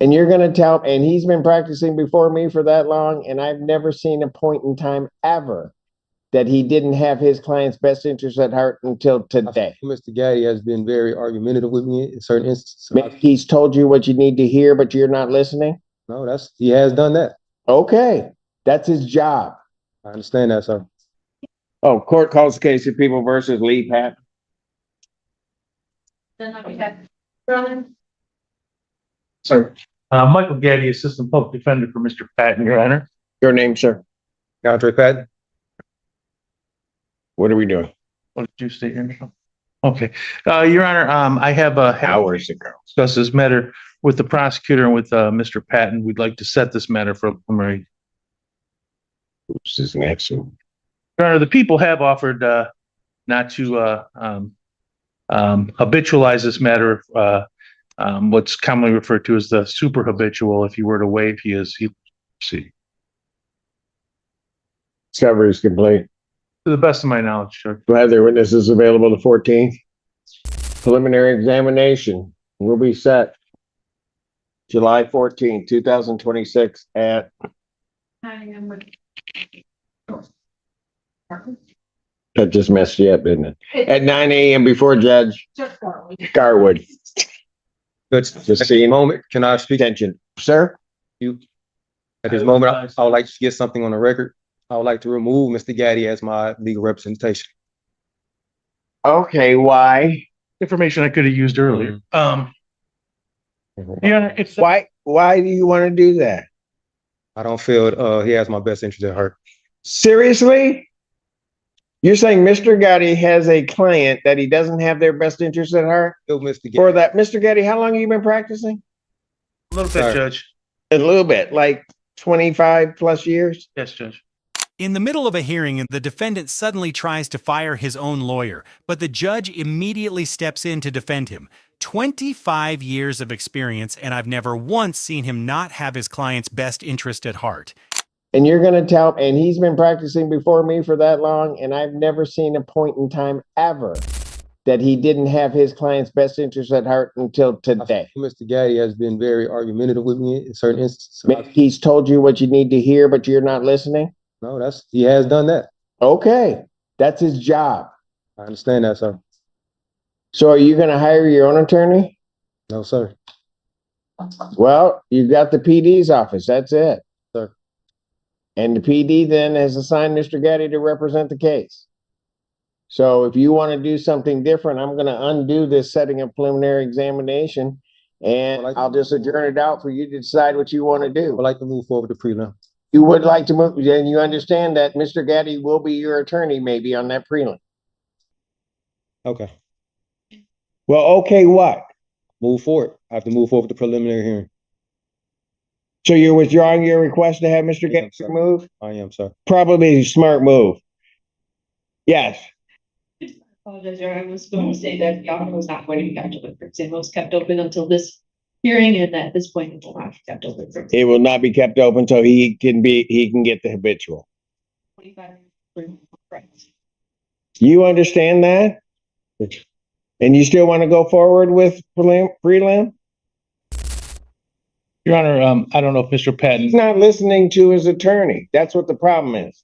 And you're going to tell, and he's been practicing before me for that long, and I've never seen a point in time ever that he didn't have his client's best interest at heart until today. Mr. Gaddy has been very argumentative with me in certain instances. He's told you what you need to hear, but you're not listening? No, he has done that. Okay, that's his job. I understand that, sir. Oh, court calls the case of People versus Lee, Pat. Then we have Brian. Sir, Michael Gaddy, Assistant Public Defender for Mr. Patton, Your Honor. Your name, sir? Andre Patton. What are we doing? What did you state your name? Okay, Your Honor, I have Hours ago. discussed this matter with the prosecutor and with Mr. Patton. We'd like to set this matter for a preliminary. This is next. Your Honor, the people have offered not to habitualize this matter. What's commonly referred to as the super habitual. If you were to waive, see. Discovery is complete. To the best of my knowledge, Judge. Do I have their witnesses available the 14th? Preliminary examination will be set July 14th, 2026 at that just messed you up, didn't it? At 9 a.m. before Judge Garwood. Just Just seeing moment. Can I speak? attention, sir. At this moment, I would like to get something on the record. I would like to remove Mr. Gaddy as my legal representation. Okay, why? Information I could have used earlier. Yeah, it's Why do you want to do that? I don't feel he has my best interest at heart. Seriously? You're saying Mr. Gotti has a client that he doesn't have their best interest at heart? Mr. Gaddy. For that, Mr. Gotti, how long have you been practicing? a little bit, Sorry. Judge. A little bit, like 25 plus years? Yes, Judge. In the middle of a hearing, the defendant suddenly tries to fire his own lawyer, but the judge immediately steps in to defend him. 25 years of experience, and I've never once seen him not have his client's best interest at heart. And you're going to tell, and he's been practicing before me for that long, and I've never seen a point in time ever that he didn't have his client's best interest at heart until today. Mr. Gaddy has been very argumentative with me in certain instances. He's told you what you need to hear, but you're not listening? No, he has done that. Okay, that's his job. I understand that, sir. So are you going to hire your own attorney? No, sir. Well, you've got the PD's office. That's it. Sir. And the PD then has assigned Mr. Gaddy to represent the case. So if you want to do something different, I'm going to undo this setting of preliminary examination, and I'll just adjourn it out for you to decide what you want to do. I would like to move forward to prelim. You would like to move, and you understand that Mr. Gaddy will be your attorney maybe on that prelim. Okay. Well, okay, what? Move forward. I have to move forward to preliminary hearing. So you're withdrawing your request to have Mr. Yes, Gaddy sir. removed? I am, sir. Probably a smart move. Yes. I apologize, Your Honor. I was going to say that the offer was not going to be kept open for exam. It was kept open until this hearing, and at this point, it will not be kept open for It will not be kept open so he can get the habitual. 25 years. Correct. You understand that? And you still want to go forward with prelim? Your Honor, I don't know if Mr. Patton. He's not listening to his attorney. That's what the problem is.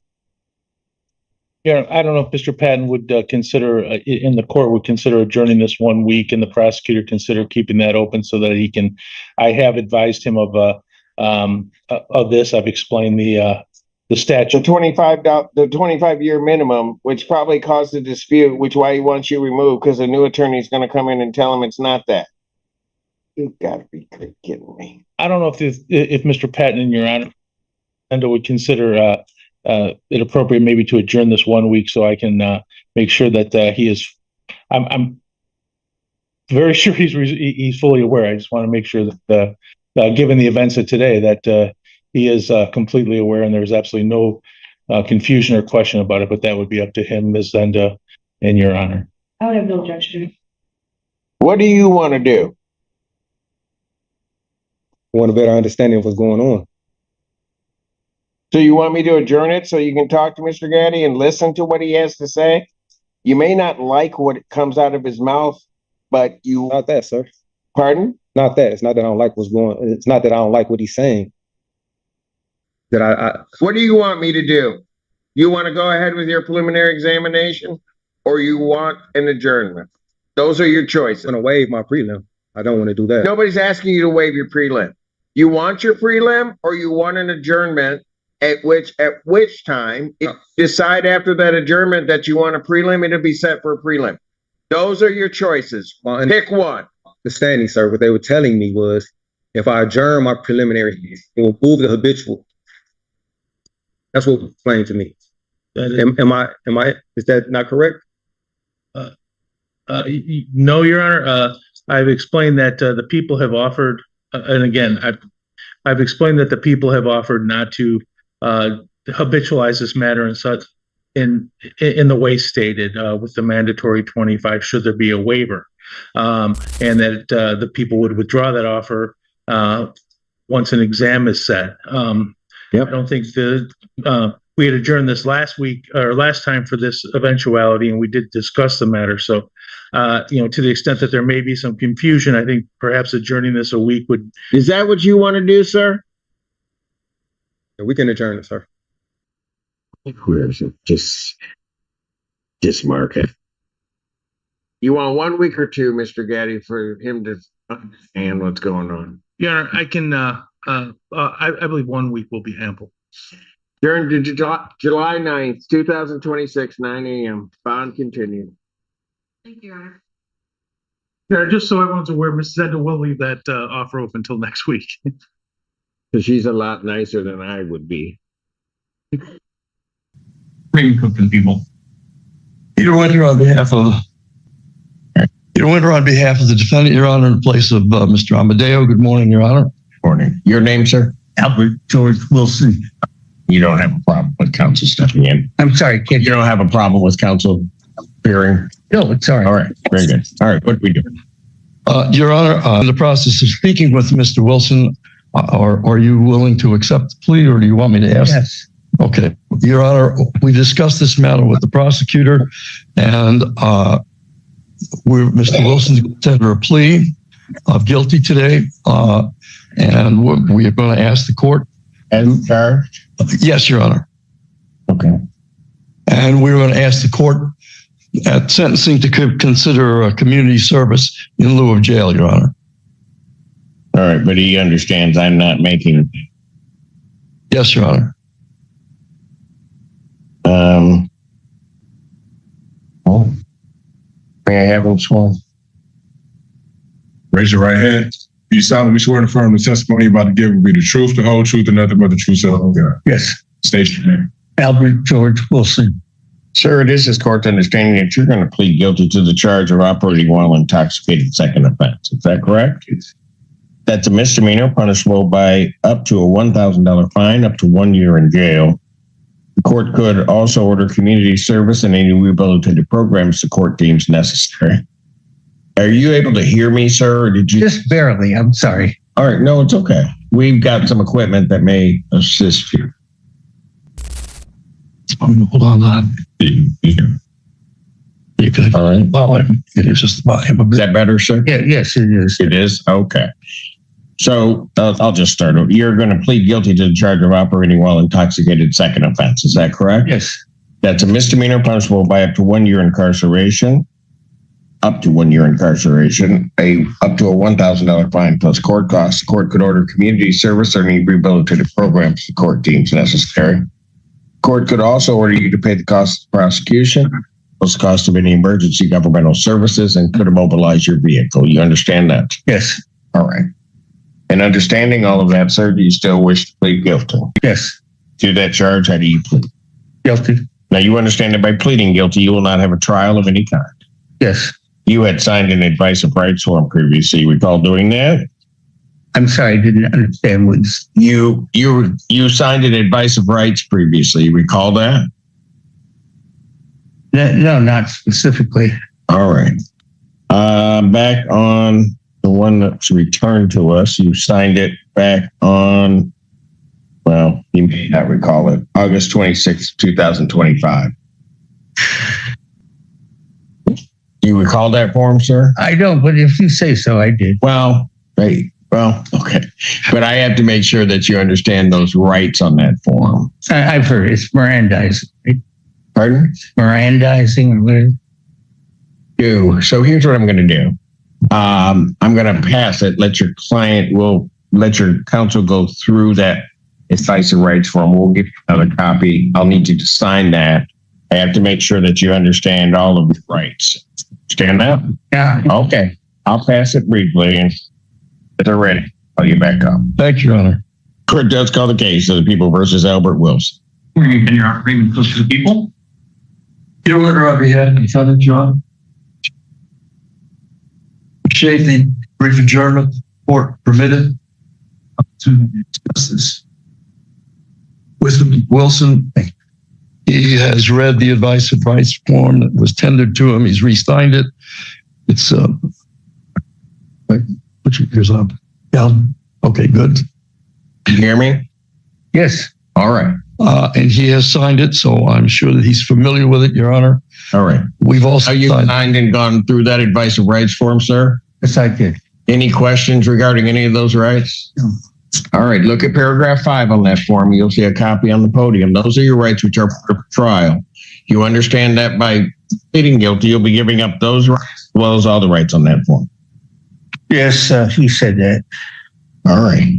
Yeah, I don't know if Mr. Patton would consider, in the court would consider adjourning this 1 week, and the prosecutor consider keeping that open so that he can. I have advised him of this. I've explained the statute. The 25-year minimum, which probably caused a dispute, which why he wants you removed, because a new attorney is going to come in and tell him it's not that. You've got to be kidding me. I don't know if Mr. Patton and Your Honor would consider it appropriate maybe to adjourn this 1 week so I can make sure that he is. I'm very sure he's fully aware. I just want to make sure that given the events of today, that he is completely aware and there's absolutely no confusion or question about it. But that would be up to him, Ms. Zenda, and Your Honor. I would have no objection. What do you want to do? I want a better understanding of what's going on. So you want me to adjourn it so you can talk to Mr. Gaddy and listen to what he has to say? You may not like what comes out of his mouth, but you... Not that, sir. Pardon? Not that. It's not that I don't like what's going. It's not that I don't like what he's saying. That I What do you want me to do? You want to go ahead with your preliminary examination, or you want an adjournment? Those are your choices. I'm gonna waive my prelim. I don't want to do that. Nobody's asking you to waive your prelim. You want your prelim, or you want an adjournment, at which time, if you decide after that adjournment that you want a prelim, it'll be set for a prelim. Those are your choices. Well, and Pick one. understanding, sir, what they were telling me was if I adjourn my preliminary, it will move the habitual. That's what was explained to me. Is that not correct? No, Your Honor. I've explained that the people have offered, and again, I've explained that the people have offered not to habitualize this matter and such in the way stated with the mandatory 25 should there be a waiver, and that the people would withdraw that offer once an exam is set. Yep. I don't think we had adjourned this last week or last time for this eventuality, and we did discuss the matter. So, to the extent that there may be some confusion, I think perhaps adjourning this a week would. Is that what you want to do, sir? We can adjourn it, sir. Where is it? Just mark it. You want 1 week or two, Mr. Gaddy, for him to understand what's going on? Yeah, I can. I believe 1 week will be ample. During July 9th, 2026, 9 a.m. Bond continued. Thank you, Your Honor. Yeah, just so everyone's aware, Mrs. Enda will leave that offer open until next week. Because she's a lot nicer than I would be. Cream cooking people. Peter Winter on behalf of the defendant, Your Honor, in place of Mr. Amadeo. Good morning, Your Honor. Morning. Your name, sir? Albert George Wilson. You don't have a problem with counsel stepping in? I'm sorry, kid. You don't have a problem with counsel appearing? No, it's all right. All right, very good. All right, what do we do? Your Honor, in the process of speaking with Mr. Wilson, are you willing to accept the plea, or do you want me to ask? Yes. Okay. Your Honor, we discussed this matter with the prosecutor, and Mr. Wilson considered a plea of guilty today, and we are going to ask the court. And charged? Yes, Your Honor. Okay. And we're going to ask the court at sentencing to consider a community service in lieu of jail, Your Honor. All right, but he understands I'm not making. Yes, Your Honor. Well, may I have him sworn? Raise your right hand. You solemnly swear and affirm the testimony you're about to give will be the truth, the whole truth, and nothing but the truth, so help you God. Yes. State your name. Albert George Wilson. Sir, it is this court's understanding that you're going to plead guilty to the charge of operating while intoxicated second offense. Is that correct? That's a misdemeanor punishable by up to a $1,000 fine, up to 1 year in jail. The court could also order community service and any rehabilitative programs the court deems necessary. Are you able to hear me, sir? Or did you? Just barely. I'm sorry. All right. No, it's okay. We've got some equipment that may assist you. Hold on. You could. All right. Well, it is just about him a Is bit. that better, sir? Yeah, yes, it is. It is? Okay. So I'll just start over. You're going to plead guilty to the charge of operating while intoxicated second offense. Is that correct? Yes. That's a misdemeanor punishable by up to 1 year incarceration. Up to 1 year incarceration, up to a $1,000 fine plus court costs. The court could order community service or any rehabilitative programs the court deems necessary. Court could also order you to pay the cost of prosecution, plus the cost of any emergency governmental services, and could immobilize your vehicle. You understand that? Yes. All right. And understanding all of that, sir, do you still wish to plead guilty? Yes. To that charge, how do you plead? Guilty. Now, you understand that by pleading guilty, you will not have a trial of any kind. Yes. You had signed an advice of rights form previously. You recall doing that? I'm sorry, I didn't understand what You signed an advice of rights previously. You recall that? No, not specifically. All right. Back on the one that's returned to us, you signed it back on, well, you may not recall it, August 26th, 2025. Do you recall that form, sir? I don't, but if you say so, I did. Well, Right. Well, okay. But I have to make sure that you understand those rights on that form. I've heard it's Mirandizing. Right? Pardon? Mirandizing or whatever. So here's what I'm going to do. I'm going to pass it. Let your counsel go through that advice of rights form. We'll give you another copy. I'll need you to sign that. I have to make sure that you understand all of your rights. Understand that? Yeah. Okay. I'll pass it briefly, and if they're ready, I'll get back up. Thank you, Your Honor. Court does call the case of the people versus Albert Wilson. And your agreement goes to the people? Your letter I've had in front of John. Appreciate the brief adjournment. Court permitted to discuss this. With Wilson, he has read the advice of rights form that was tendered to him. He's re-signed it. It's put your ears up. Yeah. Okay, good. You hear me? Yes. All right. And he has signed it, so I'm sure that he's familiar with it, Your Honor. All right. We've also Have you signed. signed and gone through that advice of rights form, sir? Yes, I did. Any questions regarding any of those rights? No. All right. Look at paragraph 5 on that form. You'll see a copy on the podium. Those are your rights which are for trial. You understand that by pleading guilty, you'll be giving up those rights as well as all the rights on that form. Yes, he said that. All right.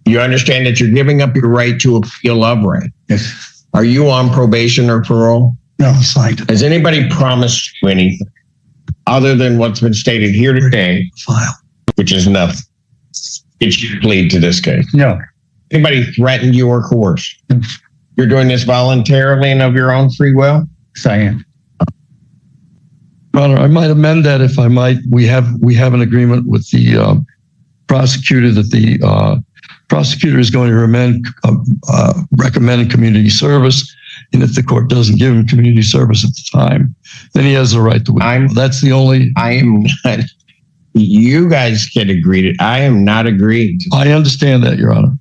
You understand that you're giving up your right to appeal of right. Yes. Are you on probation or parole? No, he signed it. Has anybody promised you anything other than what's been stated here today, File. which is nothing? Did you plead to this case? No. Anybody threatened you or coerced? You're doing this voluntarily and of your own free will? Yes, I am. Your Honor, I might amend that if I might. We have an agreement with the prosecutor that the prosecutor is going to recommend community service. And if the court doesn't give him community service at the time, then he has the right to withdraw. That's the only. I am not. You guys can agree to. I am not agreeing to. I understand that, Your Honor.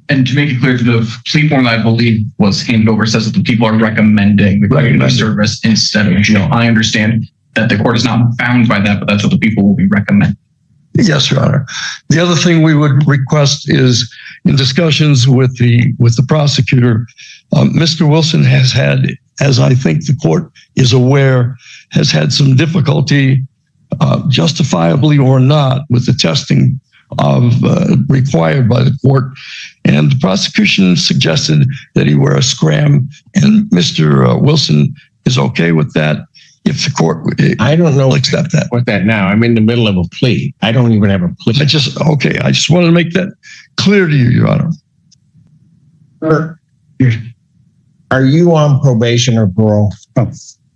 And to make it clear, the plea form that I believe was handed over says that the people are recommending the community service instead of jail. I understand that the court is not bound by that, but that's what the people will be recommending. Yes, Your Honor. The other thing we would request is in discussions with the prosecutor, Mr. Wilson has had, as I think the court is aware, has had some difficulty, justifiably or not, with the testing required by the court. And the prosecution suggested that he wear a SCRAM, and Mr. Wilson is okay with that. If the court, I don't know. Accept that. With that now, I'm in the middle of a plea. I don't even have a plea. I just wanted to make that clear to you, Your Honor. Are you on probation or parole? Oh.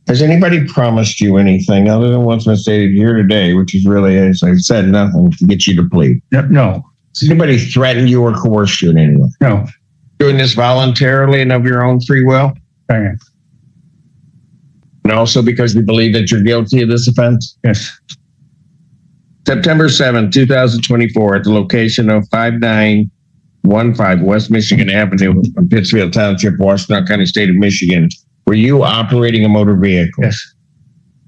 Has anybody promised you anything other than what's been stated here today, which is really, as I said, nothing to get you to plead? No. Has anybody threatened you or coerced you in any way? No. Doing this voluntarily and of your own free will? I am. And also because you believe that you're guilty of this offense? Yes. September 7th, 2024, at the location of 5915 West Michigan Avenue in Pittsfield Township, Washington County, State of Michigan. Were you operating a motor vehicle? Yes.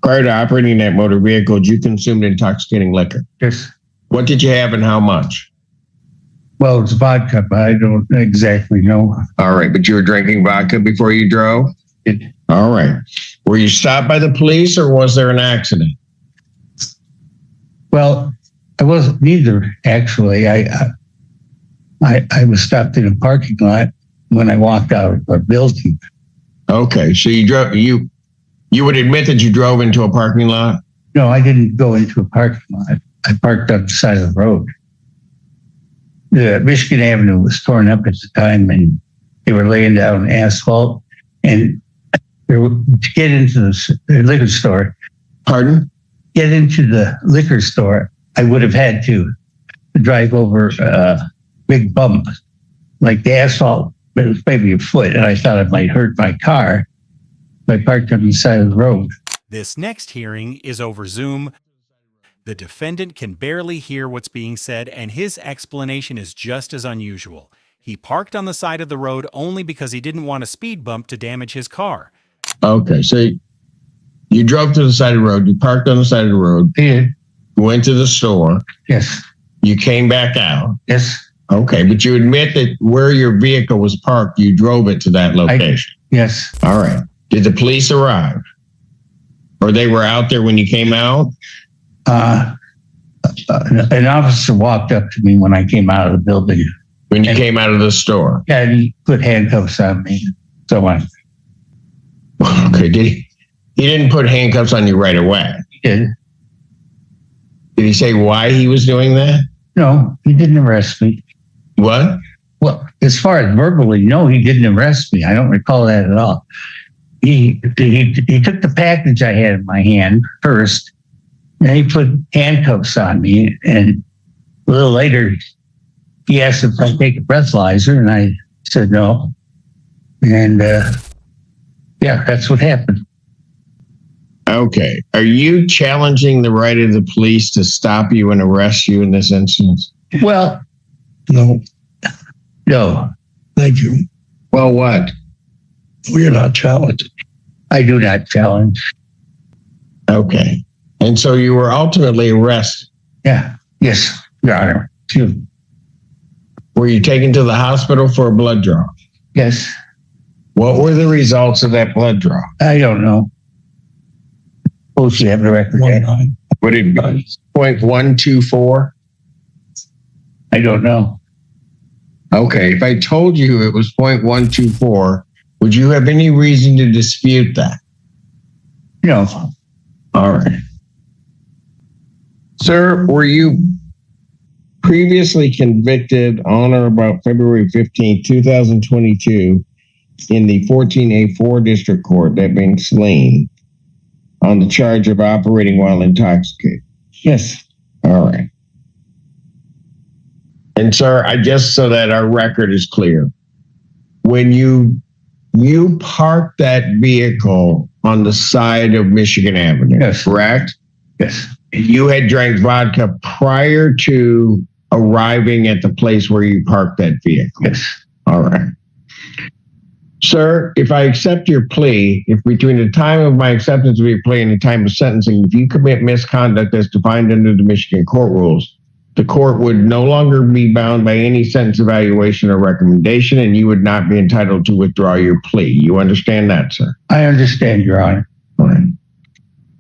Prior to operating that motor vehicle, did you consume intoxicating liquor? Yes. What did you have and how much? Well, it's vodka, but I don't exactly know. All right, but you were drinking vodka before you drove? All right. Were you stopped by the police or was there an accident? Well, I wasn't neither, actually. I was stopped in a parking lot when I walked out of a building. Okay, so you drove. You would admit that you drove into a parking lot? No, I didn't go into a parking lot. I parked on the side of the road. The Michigan Avenue was torn up at the time, and they were laying down asphalt. And to get into the liquor store, Pardon? Get into the liquor store, I would have had to drive over a big bump, like the asphalt, but it was maybe a foot, and I thought it might hurt my car. So I parked on the side of the road. This next hearing is over Zoom. The defendant can barely hear what's being said, and his explanation is just as unusual. He parked on the side of the road only because he didn't want a speed bump to damage his car. Okay, so you drove to the side of the road, you parked on the side of the road. Yeah. went to the store. Yes, You came back out. yes, Okay, but you admit that where your vehicle was parked, you drove it to that location. yes. All right. Did the police arrive? Or they were out there when you came out? An officer walked up to me when I came out of the building. When you came out of the store? Yeah, and he put handcuffs on me. So on. Okay, did he? He didn't put handcuffs on you right away. He did. Did he say why he was doing that? No, he didn't arrest me. What? Well, as far as verbally, no, he didn't arrest me. I don't recall that at all. He took the package I had in my hand first, and he put handcuffs on me. And a little later, he asked if I take a breathalyzer, and I said no. And yeah, that's what happened. Okay. Are you challenging the right of the police to stop you and arrest you in this instance? Well, No, no, thank you. Well, what? We're not challenged. I do not challenge. Okay. And so you were ultimately arrested. Yeah, yes, Your Honor. Were you taken to the hospital for a blood draw? Yes, What were the results of that blood draw? I don't know. Supposed to have the record. 1-9. Would it be 0.124? I don't know. Okay. If I told you it was 0.124, would you have any reason to dispute that? No, All right. Sir, were you previously convicted on or about February 15, 2022 in the 14A4 District Court, that being Saline, on the charge of operating while intoxicated? yes, All right. And sir, I just so that our record is clear, when you parked that vehicle on the side of Michigan Avenue, Yes. correct? yes, You had drank vodka prior to arriving at the place where you parked that vehicle. yes, All right. Sir, if I accept your plea, if between the time of my acceptance of your plea and the time of sentencing, if you commit misconduct as defined under the Michigan court rules, the court would no longer be bound by any sentence evaluation or recommendation, and you would not be entitled to withdraw your plea. You understand that, sir? I understand, Your Honor. All right.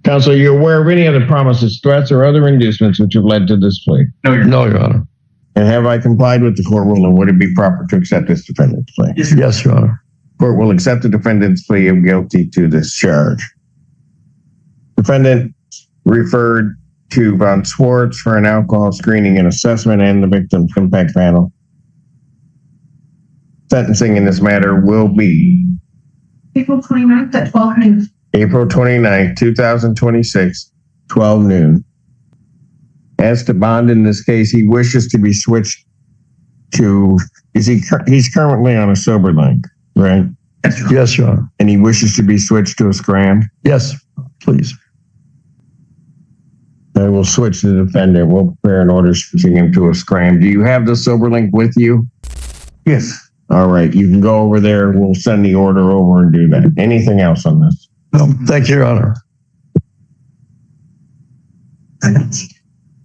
Counsel, are you aware of any other promises, threats, or other inducements which have led to this plea? No, No, Your Honor. And have I complied with the court rule, and would it be proper to accept this defendant's plea? Yes, Your Honor. Court will accept the defendant's plea of guilty to this charge. Defendant referred to Von Swartz for an alcohol screening and assessment and the victim's impact panel. Sentencing in this matter will be April 29th at 12 noon. April 29th, 2026, 12 noon. As to bond in this case, he wishes to be switched to, he's currently on a sober link, right? Yes, Your Honor. And he wishes to be switched to a SCRAM. Yes, please. I will switch the defendant. We'll prepare an order switching him to a SCRAM. Do you have the sober link with you? Yes. All right. You can go over there. We'll send the order over and do that. Anything else on this? No, thank you, Your Honor.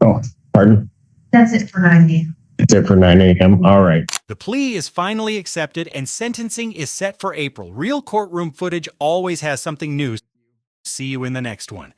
Oh, pardon? That's it for 9 a.m. That's it for 9 a.m. All right. The plea is finally accepted and sentencing is set for April. Real courtroom footage always has something new. See you in the next one.